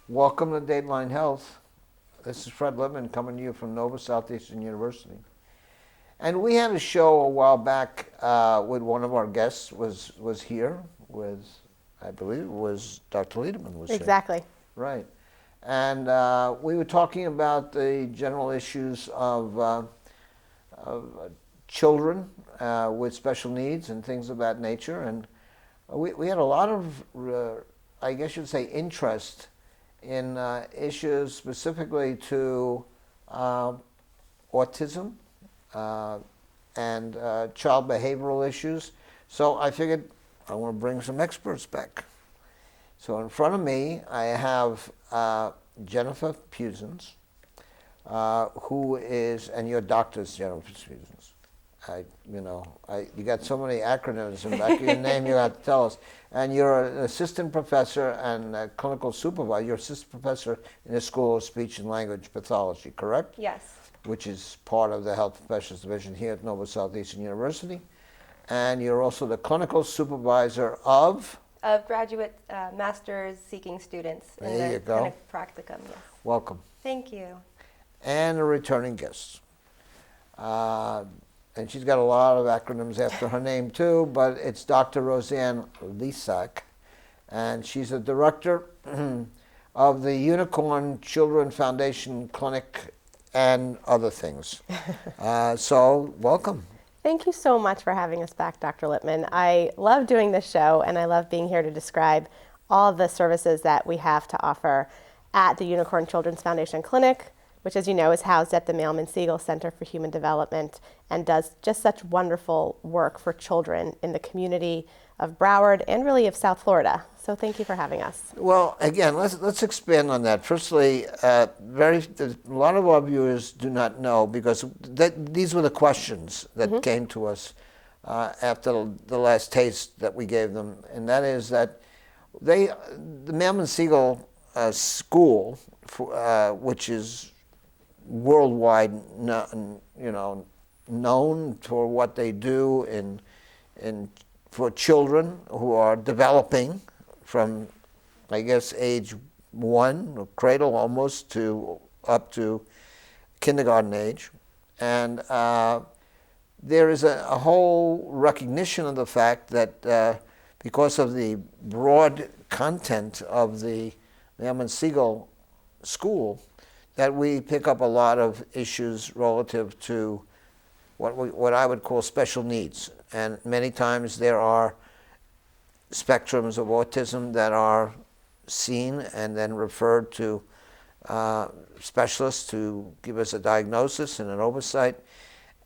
Welcome to Dateline Health. This is Fred Lippman coming to you from Southeastern University. And we had a show a while back with one of our guests was here with, I believe it was Dr. Liederman was Exactly. here. Right. And we were talking about the general issues of children with special needs and things of that nature. And we had a lot of, I guess you'd say, interest in issues specifically to autism and child behavioral issues. So I figured I want to bring some experts back. So in front of me I have Jennifer Pusins, who is, and your doctor's Jennifer Pusins. You got so many acronyms in the back of your name you have to tell us. And you're an assistant professor and a clinical supervisor. You're assistant professor in the School of Speech and Language Pathology, correct? Yes. Which is part of the Health Professionals Division here at Southeastern University. And you're also the clinical supervisor of graduate masters seeking students in There the you go. clinic practicum. Yes. Welcome. Thank you. And a returning guest. And she's got a lot of acronyms after her name too, but it's Dr. Roseanne Lesack, and she's a director of the Unicorn Children Foundation Clinic and other things. So welcome. Thank you so much for having us back, Dr. Lippman. I love doing this show, and I love being here to describe all the services that we have to offer at the Unicorn Children's Foundation Clinic, which, as you know, is housed at the Mailman-Siegel Center for Human Development and does just such wonderful work for children in the community of Broward and really of South Florida. So thank you for having us. Well, again, let's expand on that. Firstly, a lot of our viewers do not know, because these were the questions that came to us after the last taste that we gave them, and that is that the Mailman-Siegel School, which is worldwide, known for what they do for children who are developing from, I guess, age 1, or cradle almost, to up to kindergarten age. And there is a whole recognition of the fact that because of the broad content of the Mailman-Siegel School, that we pick up a lot of issues relative to what I would call special needs. And many times there are spectrums of autism that are seen and then referred to specialists to give us a diagnosis and an oversight.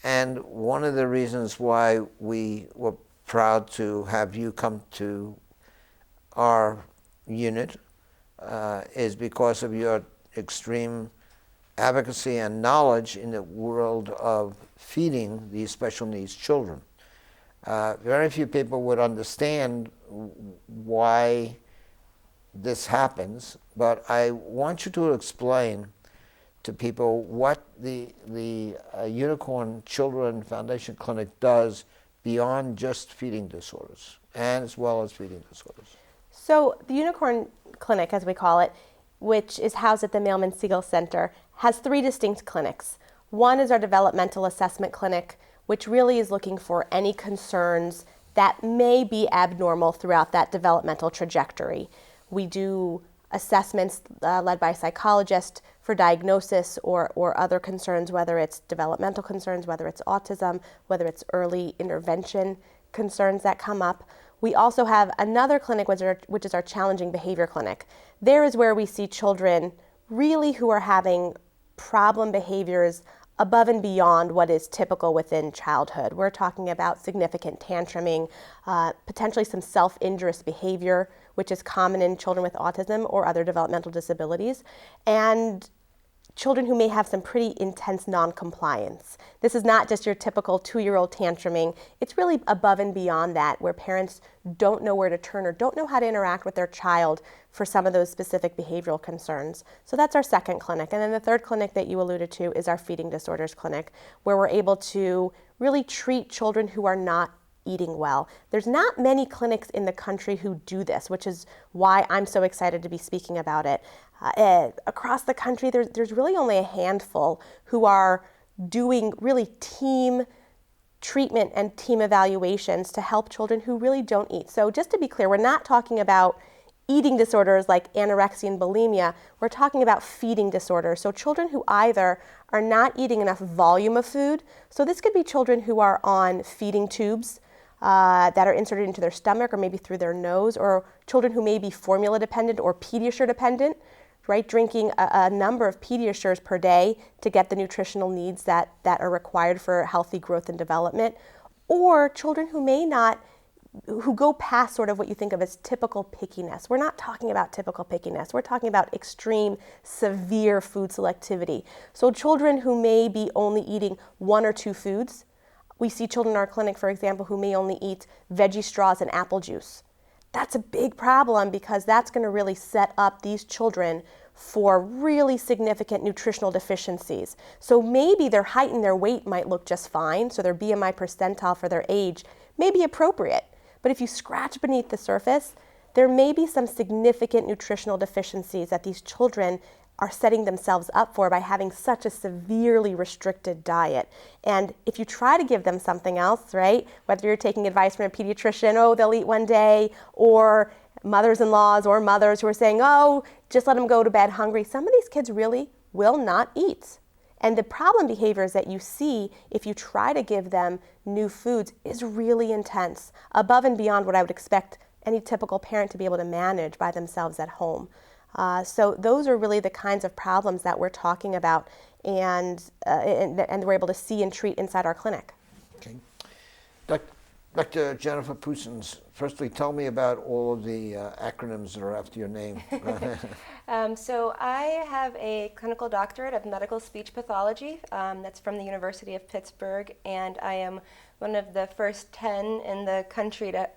And one of the reasons why we were proud to have you come to our unit is because of your extreme advocacy and knowledge in the world of feeding these special needs children. Very few people would understand why this happens, but I want you to explain to people what the Unicorn Children Foundation Clinic does beyond just feeding disorders, and as well as feeding disorders. So the Unicorn Clinic, as we call it, which is housed at the Mailman-Siegel Center, has 3 distinct clinics. One is our developmental assessment clinic, which really is looking for any concerns that may be abnormal throughout that developmental trajectory. We do assessments led by a psychologist for diagnosis or other concerns, whether it's developmental concerns, whether it's autism, whether it's early intervention concerns that come up. We also have another clinic, which is our challenging behavior clinic. There is where we see children really who are having problem behaviors above and beyond what is typical within childhood. We're talking about significant tantruming, potentially some self-injurious behavior, which is common in children with autism or other developmental disabilities, and children who may have some pretty intense non-compliance. This is not just your typical 2-year-old tantruming. It's really above and beyond that, where parents don't know where to turn or don't know how to interact with their child for some of those specific behavioral concerns. So that's our second clinic. And then the third clinic that you alluded to is our feeding disorders clinic, where we're able to really treat children who are not eating well. There's not many clinics in the country who do this, which is why I'm so excited to be speaking about it. Across the country, there's really only a handful who are doing really team treatment and team evaluations to help children who really don't eat. So just to be clear, we're not talking about eating disorders like anorexia and bulimia. We're talking about feeding disorders. So children who either are not eating enough volume of food. So this could be children who are on feeding tubes that are inserted into their stomach or maybe through their nose, or children who may be formula dependent or PediaSure dependent, right? Drinking a number of PediaSures per day to get the nutritional needs that are required for healthy growth and development, or children who go past sort of what you think of as typical pickiness. We're not talking about typical pickiness. We're talking about extreme, severe food selectivity. So children who may be only eating one or two foods. We see children in our clinic, for example, who may only eat veggie straws and apple juice. That's a big problem because that's going to really set up these children for really significant nutritional deficiencies. So maybe their height and their weight might look just fine, so their BMI percentile for their age may be appropriate. But if you scratch beneath the surface, there may be some significant nutritional deficiencies that these children are setting themselves up for by having such a severely restricted diet. And if you try to give them something else, right, whether you're taking advice from a pediatrician, oh, they'll eat one day, or mothers-in-laws or mothers who are saying, oh, just let them go to bed hungry, some of these kids really will not eat. And the problem behaviors that you see if you try to give them new foods is really intense, above and beyond what I would expect any typical parent to be able to manage by themselves at home. So those are really the kinds of problems that we're talking about and we're able to see and treat inside our clinic. Okay. Dr. Jennifer Pusins, firstly, tell me about all of the acronyms that are after your name. So I have a clinical doctorate of medical speech pathology. That's from the University of Pittsburgh, and I am one of the first 10 in the country to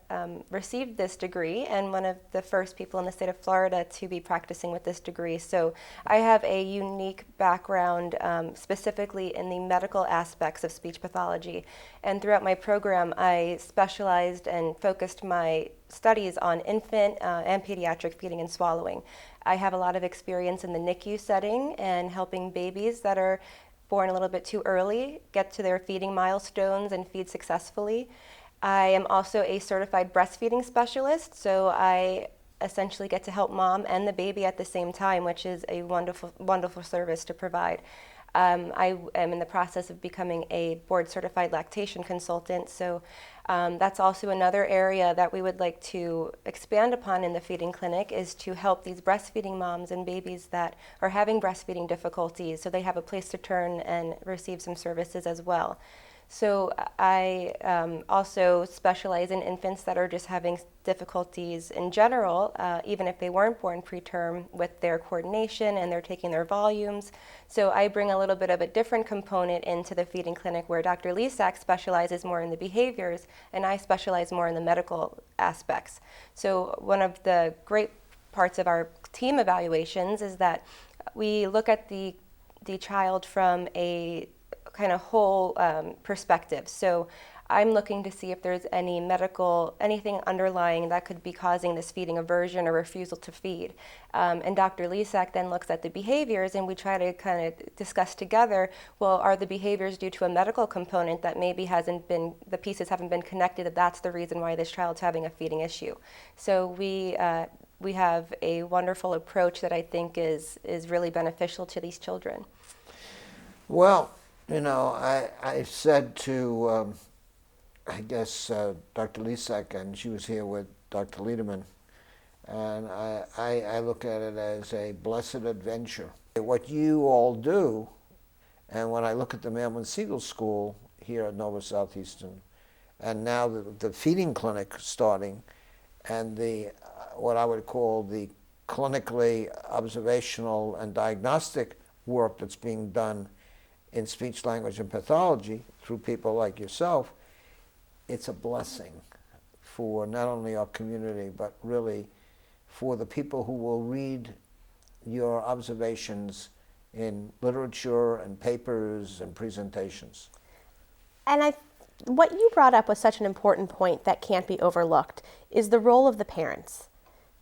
receive this degree, and one of the first people in the state of Florida to be practicing with this degree. So I have a unique background specifically in the medical aspects of speech pathology. And throughout my program, I specialized and focused my studies on infant and pediatric feeding and swallowing. I have a lot of experience in the NICU setting and helping babies that are born a little bit too early get to their feeding milestones and feed successfully. I am also a certified breastfeeding specialist, so I essentially get to help mom and the baby at the same time, which is a wonderful, wonderful service to provide. I am in the process of becoming a board-certified lactation consultant, so that's also another area that we would like to expand upon in the feeding clinic, is to help these breastfeeding moms and babies that are having breastfeeding difficulties so they have a place to turn and receive some services as well. So I also specialize in infants that are just having difficulties in general, even if they weren't born preterm, with their coordination and they're taking their volumes. So I bring a little bit of a different component into the feeding clinic, where Dr. Lesack specializes more in the behaviors and I specialize more in the medical aspects. So one of the great parts of our team evaluations is that we look at the child from a kind of whole perspective. So I'm looking to see if there's anything underlying that could be causing this feeding aversion or refusal to feed. And Dr. Lesack then looks at the behaviors, and we try to kind of discuss together, well, are the behaviors due to a medical component that maybe the pieces haven't been connected, that that's the reason why this child's having a feeding issue. So we have a wonderful approach that I think is really beneficial to these children. Well, you know, I said to, I guess, Dr. Lesack, and she was here with Dr. Liederman, and I look at it as a blessed adventure. What you all do, and when I look at the Mailman-Siegel School here at Nova Southeastern, and now the feeding clinic starting, and the what I would call the clinically observational and diagnostic work that's being done in speech, language, and pathology through people like yourself, it's a blessing for not only our community, but really for the people who will read your observations in literature and papers and presentations. And what you brought up was such an important point that can't be overlooked, is the role of the parents.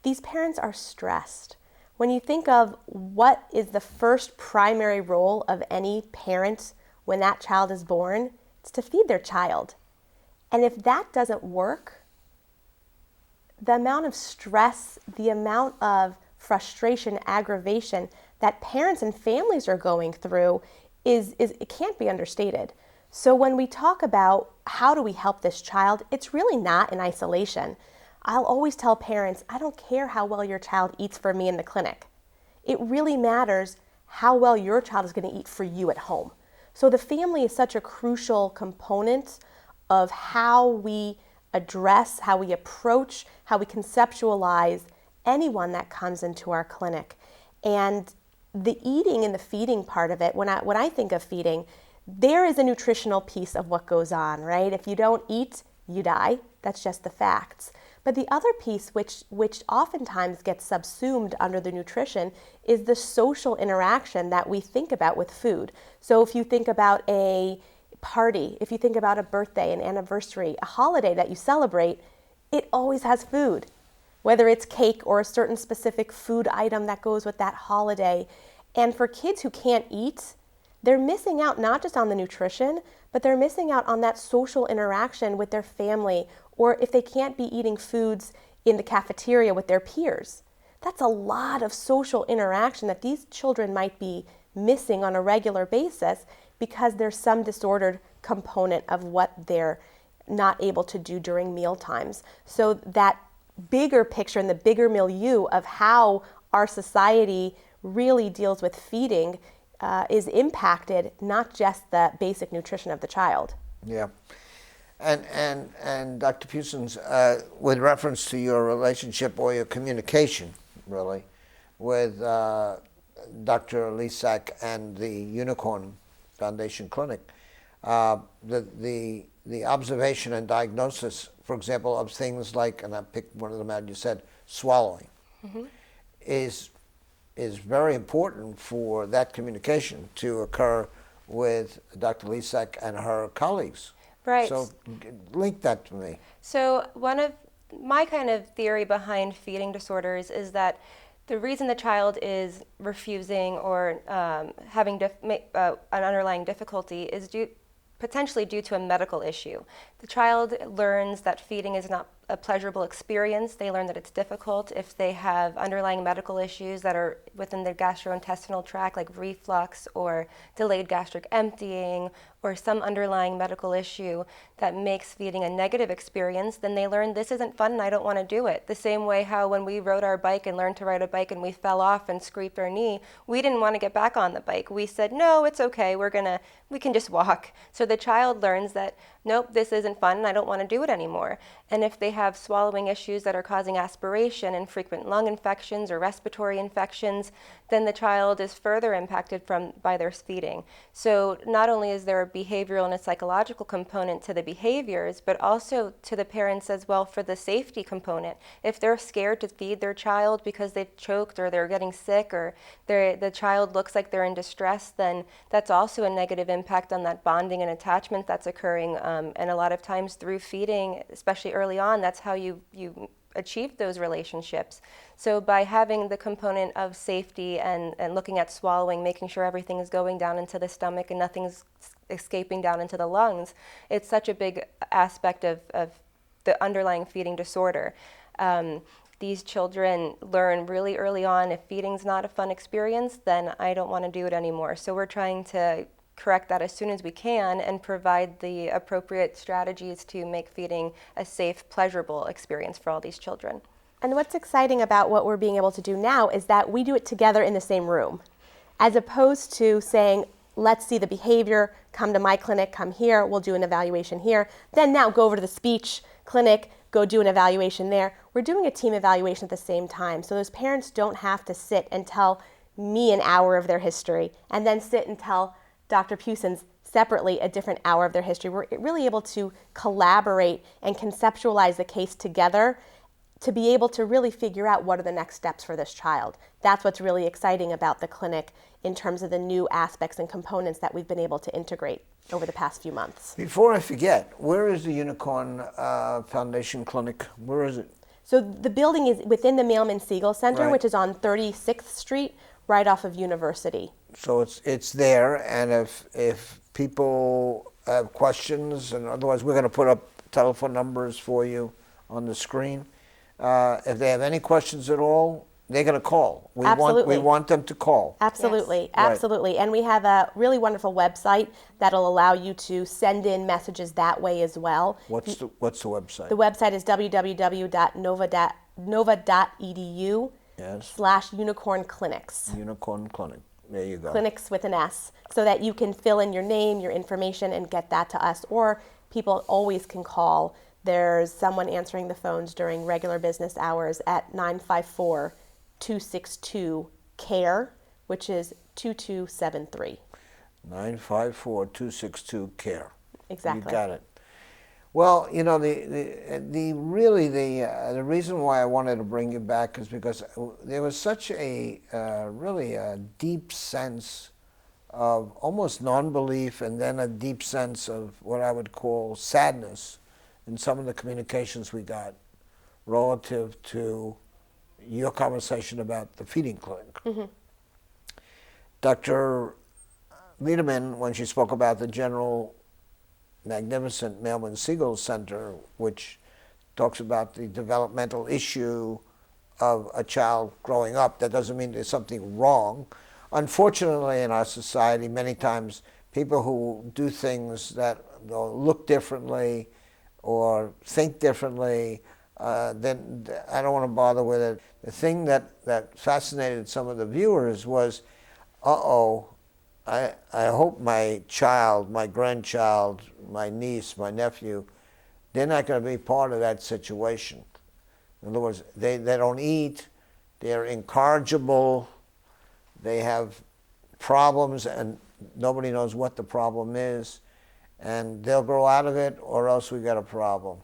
These parents are stressed. When you think of what is the first primary role of any parent when that child is born, it's to feed their child. And if that doesn't work, the amount of stress, the amount of frustration, aggravation that parents and families are going through is it can't be understated. So when we talk about how do we help this child, it's really not in isolation. I'll always tell parents, I don't care how well your child eats for me in the clinic. It really matters how well your child is going to eat for you at home. So the family is such a crucial component of how we address, how we approach, how we conceptualize anyone that comes into our clinic. And the eating and the feeding part of it, when I think of feeding, there is a nutritional piece of what goes on, right? If you don't eat, you die. That's just the facts. But the other piece, which oftentimes gets subsumed under the nutrition, is the social interaction that we think about with food. So if you think about a party, if you think about a birthday, an anniversary, a holiday that you celebrate, it always has food. Whether it's cake or a certain specific food item that goes with that holiday. And for kids who can't eat, they're missing out not just on the nutrition, but they're missing out on that social interaction with their family, or if they can't be eating foods in the cafeteria with their peers. That's a lot of social interaction that these children might be missing on a regular basis because there's some disordered component of what they're not able to do during meal times. So that bigger picture and the bigger milieu of how our society really deals with feeding is impacted, not just the basic nutrition of the child. Yeah. And Dr. Pusins, with reference to your relationship or your communication, really, with Dr. Lesack and the Unicorn Foundation Clinic, the observation and diagnosis, for example, of things like, and I picked one of them out, you said swallowing, is very important for that communication to occur with Dr. Lesack and her colleagues. Right. So link that to me. So one of my kind of theory behind feeding disorders is that the reason the child is refusing or having an underlying difficulty is potentially due to a medical issue. The child learns that feeding is not a pleasurable experience. They learn that it's difficult if they have underlying medical issues that are within the gastrointestinal tract, like reflux or delayed gastric emptying, or some underlying medical issue that makes feeding a negative experience. Then they learn this isn't fun and I don't want to do it. The same way how when we rode our bike and learned to ride a bike and we fell off and scraped our knee, we didn't want to get back on the bike. We said, no, it's okay, we can just walk. So the child learns that, nope, this isn't fun and I don't want to do it anymore. And if they have swallowing issues that are causing aspiration and frequent lung infections or respiratory infections, then the child is further impacted by their feeding. So not only is there a behavioral and a psychological component to the behaviors, but also to the parents as well for the safety component. If they're scared to feed their child because they've choked or they're getting sick or the child looks like they're in distress, then that's also a negative impact on that bonding and attachment that's occurring. And a lot of times through feeding, especially early on, that's how you achieve those relationships. So by having the component of safety and looking at swallowing, making sure everything is going down into the stomach and nothing's escaping down into the lungs, it's such a big aspect of the underlying feeding disorder. These children learn really early on, if feeding's not a fun experience, then I don't want to do it anymore. So we're trying to correct that as soon as we can and provide the appropriate strategies to make feeding a safe, pleasurable experience for all these children. And what's exciting about what we're being able to do now is that we do it together in the same room, as opposed to saying, let's see the behavior, come to my clinic, come here, we'll do an evaluation here, then now go over to the speech clinic, go do an evaluation there. We're doing a team evaluation at the same time, so those parents don't have to sit and tell me an hour of their history and then sit and tell Dr. Pusins separately a different hour of their history. We're really able to collaborate and conceptualize the case together to be able to really figure out what are the next steps for this child. That's what's really exciting about the clinic in terms of the new aspects and components that we've been able to integrate over the past few months. Before I forget, where is the Unicorn Foundation Clinic? Where is it? So the building is within the Mailman-Siegel Center, Right. which is on 36th Street, right off of University. So it's there, and if people have questions, and otherwise we're going to put up telephone numbers for you on the screen. If they have any questions at all, they're going to call. Absolutely. We want them to call. Absolutely, Yes. absolutely. And we have a really wonderful website that'll allow you to send in messages that way as well. What's the website? The website is www.nova.edu/unicorn clinics. Unicorn Clinic. There you go. Clinics with an S, so that you can fill in your name, your information, and get that to us. Or people always can call. There's someone answering the phones during regular business hours at 954-262-CARE, which is 2273. 954-262-CARE. Exactly. You got it. Well, you know, the reason why I wanted to bring you back is because there was such a really a deep sense of almost non-belief, and then a deep sense of what I would call sadness in some of the communications we got relative to your conversation about the feeding clinic. Mm-hmm. Dr. Liederman, when she spoke about the general magnificent Mailman-Siegel Center, which talks about the developmental issue of a child growing up, that doesn't mean there's something wrong. Unfortunately, in our society, many times people who do things that look differently or think differently, then I don't want to bother with it. The thing that fascinated some of the viewers was, I hope my child, my grandchild, my niece, my nephew, they're not going to be part of that situation. In other words, they don't eat, they're incorrigible, they have problems and nobody knows what the problem is, and they'll grow out of it or else we got a problem.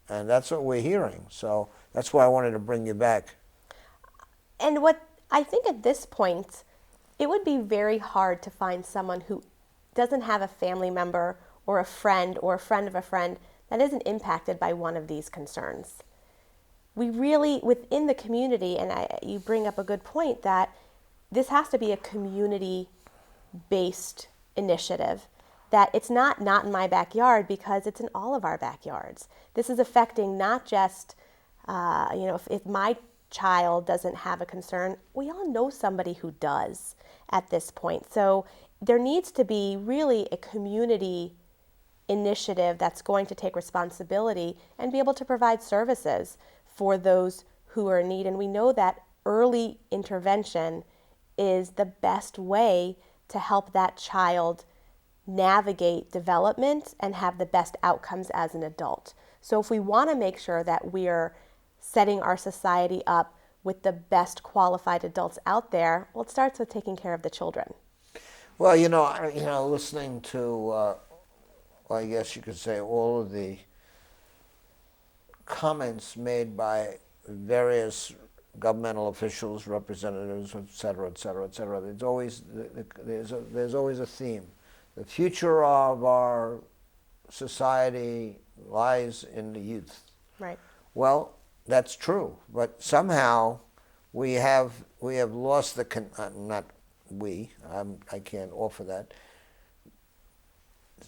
And that's what we're hearing. So that's why I wanted to bring you back. And what I think at this point, it would be very hard to find someone who doesn't have a family member or a friend of a friend that isn't impacted by one of these concerns. We really, within the community, and you bring up a good point, that this has to be a community-based initiative, that it's not in my backyard, because it's in all of our backyards. This is affecting not just, if my child doesn't have a concern, we all know somebody who does at this point. So there needs to be really a community initiative that's going to take responsibility and be able to provide services for those who are in need. And we know that early intervention is the best way to help that child navigate development and have the best outcomes as an adult. So if we want to make sure that we're setting our society up with the best qualified adults out there, well, it starts with taking care of the children. Well, listening to, I guess you could say, all of the comments made by various governmental officials, representatives, et cetera, et cetera, et cetera. There's always a theme. The future of our society lies in the youth. Right. Well, that's true, but somehow we have lost the I can't offer that.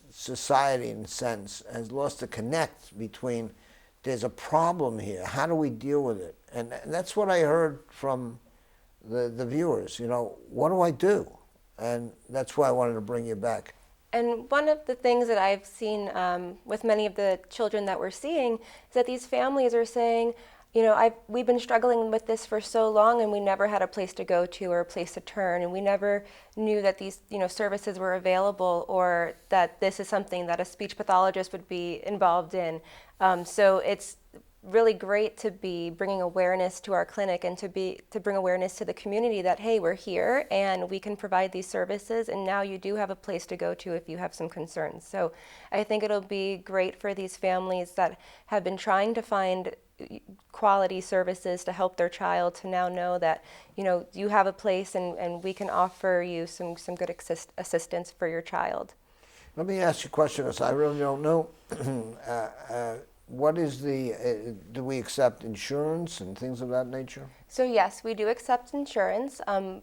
Society, in a sense, has lost the connect between, there's a problem here, how do we deal with it? And that's what I heard from the viewers, what do I do? And that's why I wanted to bring you back. And one of the things that I've seen with many of the children that we're seeing is that these families are saying, we've been struggling with this for so long, and we never had a place to go to or a place to turn, and we never knew that these services were available, or that this is something that a speech pathologist would be involved in. So it's really great to be bringing awareness to our clinic and to bring awareness to the community that, hey, we're here and we can provide these services, and now you do have a place to go to if you have some concerns. So I think it'll be great for these families that have been trying to find quality services to help their child, to now know that, you have a place and we can offer you some good assistance for your child. Let me ask you a question, because I really don't know. What is do we accept insurance and things of that nature? So yes, we do accept insurance. I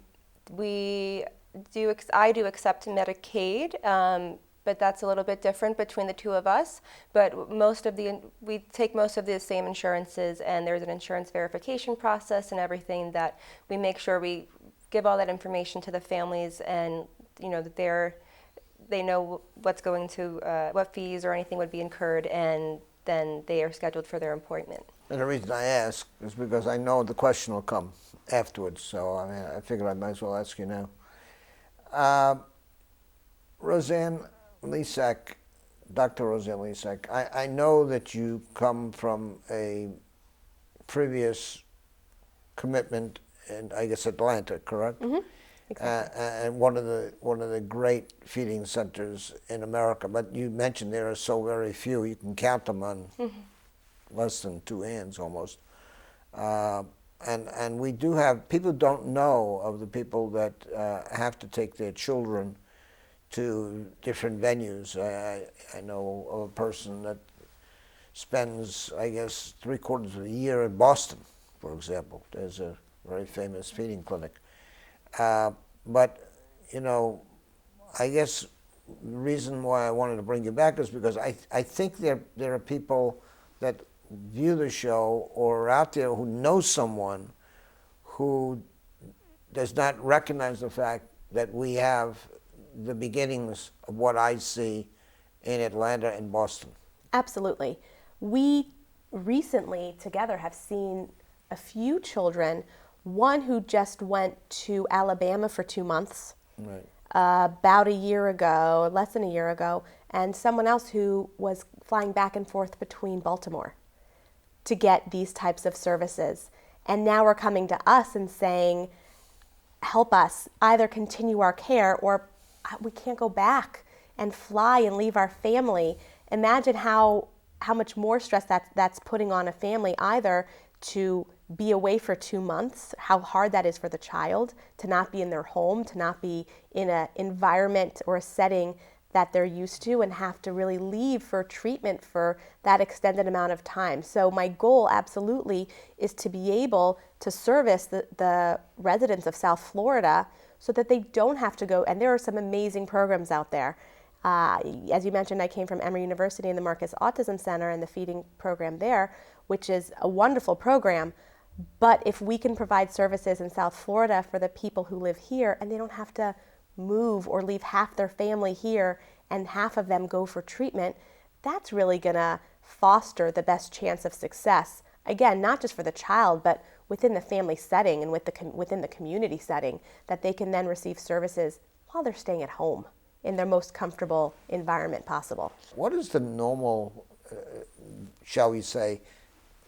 do accept Medicaid, but that's a little bit different between the two of us. But we take most of the same insurances, and there's an insurance verification process and everything that we make sure we give all that information to the families, and that they know what fees or anything would be incurred, and then they are scheduled for their appointment. And the reason I ask is because I know the question will come afterwards, so I figured I might as well ask you now. Roseanne Lesack, Dr. Roseanne Lesack, I know that you come from a previous commitment in, I guess, Atlanta, correct? Mm-hmm. Exactly. And one of the great feeding centers in America. But you mentioned there are so very few; you can count them on less than two hands almost. And we do have people don't know of the people that have to take their children to different venues. I know of a person that spends, I guess, 3/4 of the year in Boston, for example. There's a very famous feeding clinic. But, I guess the reason why I wanted to bring you back is because I think there are people that view the show or are out there who know someone who does not recognize the fact that we have the beginnings of what I see in Atlanta and Boston. Absolutely. We recently together have seen a few children, one who just went to Alabama for 2 months, Right. About a year ago, less than a year ago, and someone else who was flying back and forth between Baltimore to get these types of services. And now we're coming to us and saying, help us either continue our care, or we can't go back and fly and leave our family. Imagine how much more stress that's putting on a family, either to be away for 2 months, how hard that is for the child to not be in their home, to not be in an environment or a setting that they're used to, and have to really leave for treatment for that extended amount of time. So my goal absolutely is to be able to service the residents of South Florida so that they don't have to go, and there are some amazing programs out there. As you mentioned, I came from Emory University and the Marcus Autism Center and the feeding program there, which is a wonderful program. But if we can provide services in South Florida for the people who live here, and they don't have to move or leave half their family here and half of them go for treatment, that's really going to foster the best chance of success. Again, not just for the child, but within the family setting and within the community setting, that they can then receive services while they're staying at home in their most comfortable environment possible. What is the normal, shall we say,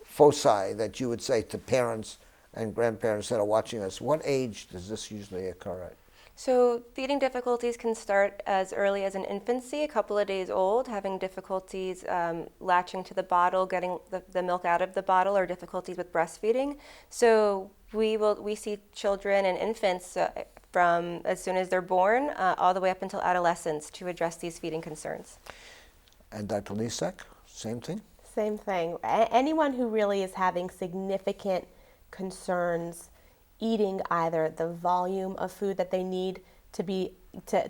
foci that you would say to parents and grandparents that are watching us? What age does this usually occur at? So feeding difficulties can start as early as in infancy, a couple of days old, having difficulties latching to the bottle, getting the milk out of the bottle, or difficulties with breastfeeding. So we see children and infants from as soon as they're born all the way up until adolescence to address these feeding concerns. And Dr. Lesack, same thing? Same thing. Anyone who really is having significant concerns eating either the volume of food that they need to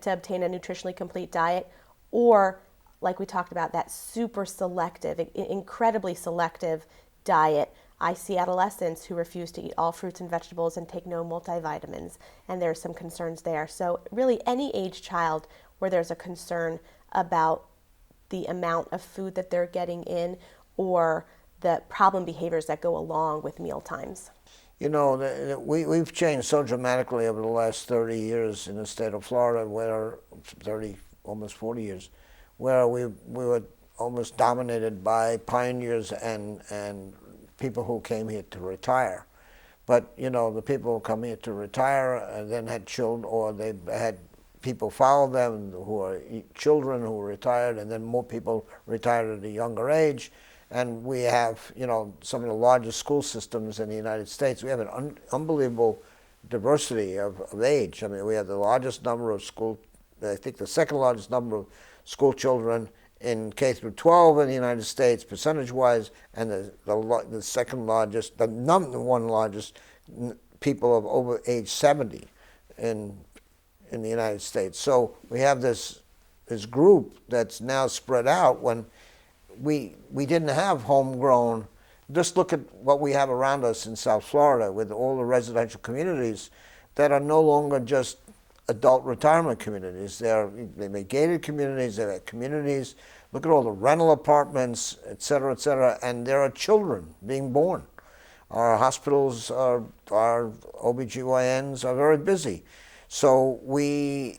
obtain a nutritionally complete diet, or, like we talked about, that super selective, incredibly selective diet. I see adolescents who refuse to eat all fruits and vegetables and take no multivitamins, and there's some concerns there. So really any age child where there's a concern about the amount of food that they're getting in, or the problem behaviors that go along with meal times. We've changed so dramatically over the last 30 years in the state of Florida, where 30, almost 40 years, where we were almost dominated by pioneers and people who came here to retire. But, the people who come here to retire and then had children, or they had people follow them who are children who retired, and then more people retired at a younger age. And we have, you know, some of the largest school systems in the United States. We have an unbelievable diversity of age. I mean, we have the largest number of school, I think the second largest number of school children in K through 12 in the United States, percentage-wise, and the second largest, the number one largest people of over age 70 in the United States. So we have this group that's now spread out when we didn't have homegrown. Just look at what we have around us in South Florida with all the residential communities that are no longer just adult retirement communities. They're gated communities, they're communities. Look at all the rental apartments, et cetera, and there are children being born. Our hospitals, our OBGYNs are very busy. So we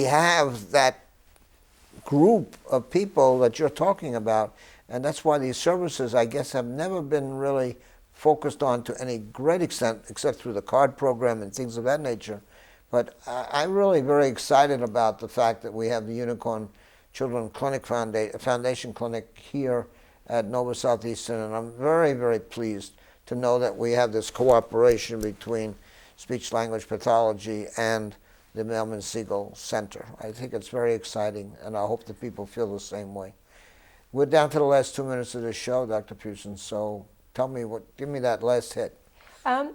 have that group of people that you're talking about, and that's why these services, I guess, have never been really focused on to any great extent, except through the CARD program and things of that nature. But I'm really very excited about the fact that we have the Unicorn Children Clinic Foundation Clinic here at Nova Southeastern, and I'm very, very pleased to know that we have this cooperation between speech-language pathology and the Mailman-Siegel Center. I think it's very exciting, and I hope that people feel the same way. We're down to the last 2 minutes of the show, Dr. Pusins, so tell me give me that last hit.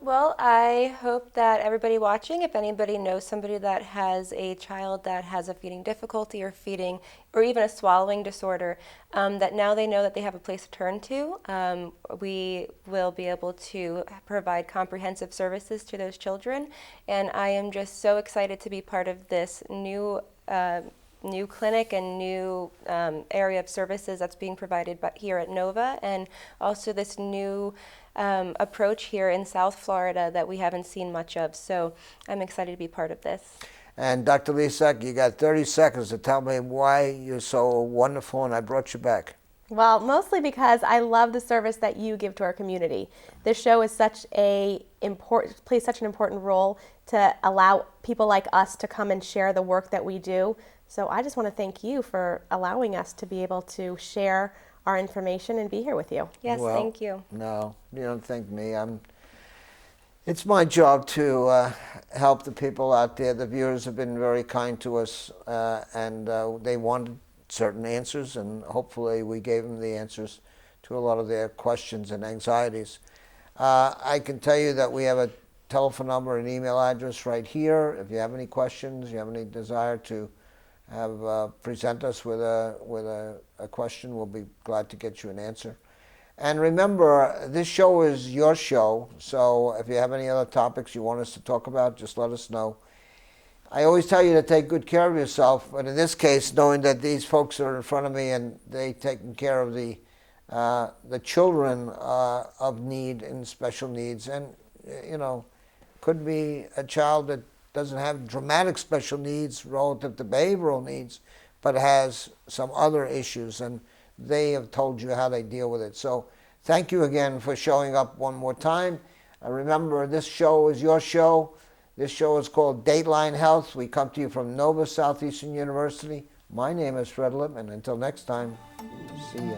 Well, I hope that everybody watching, if anybody knows somebody that has a child that has a feeding difficulty or feeding, or even a swallowing disorder, that now they know that they have a place to turn to. We will be able to provide comprehensive services to those children, and I am just so excited to be part of this new clinic and new area of services that's being provided here at Nova, and also this new approach here in South Florida that we haven't seen much of. So I'm excited to be part of this. And Dr. Lesack, you got 30 seconds to tell me why you're so wonderful and I brought you back. Well, mostly because I love the service that you give to our community. This show is plays such an important role to allow people like us to come and share the work that we do. So I just want to thank you for allowing us to be able to share our information and be here with you. Yes, well, thank you. No, you don't thank me. It's my job to help the people out there. The viewers have been very kind to us, and they wanted certain answers, and hopefully we gave them the answers to a lot of their questions and anxieties. I can tell you that we have a telephone number and email address right here. If you have any questions, you have any desire to present us with a question, we'll be glad to get you an answer. And remember, this show is your show, so if you have any other topics you want us to talk about, just let us know. I always tell you to take good care of yourself, but in this case, knowing that these folks are in front of me and they taking care of the children of need and special needs, and you know, could be a child that doesn't have dramatic special needs relative to behavioral needs, but has some other issues, and they have told you how they deal with it. So thank you again for showing up one more time. Remember, this show is your show. This show is called Dateline Health. We come to you from Nova Southeastern University. My name is Fred Lippman. Until next time, see ya.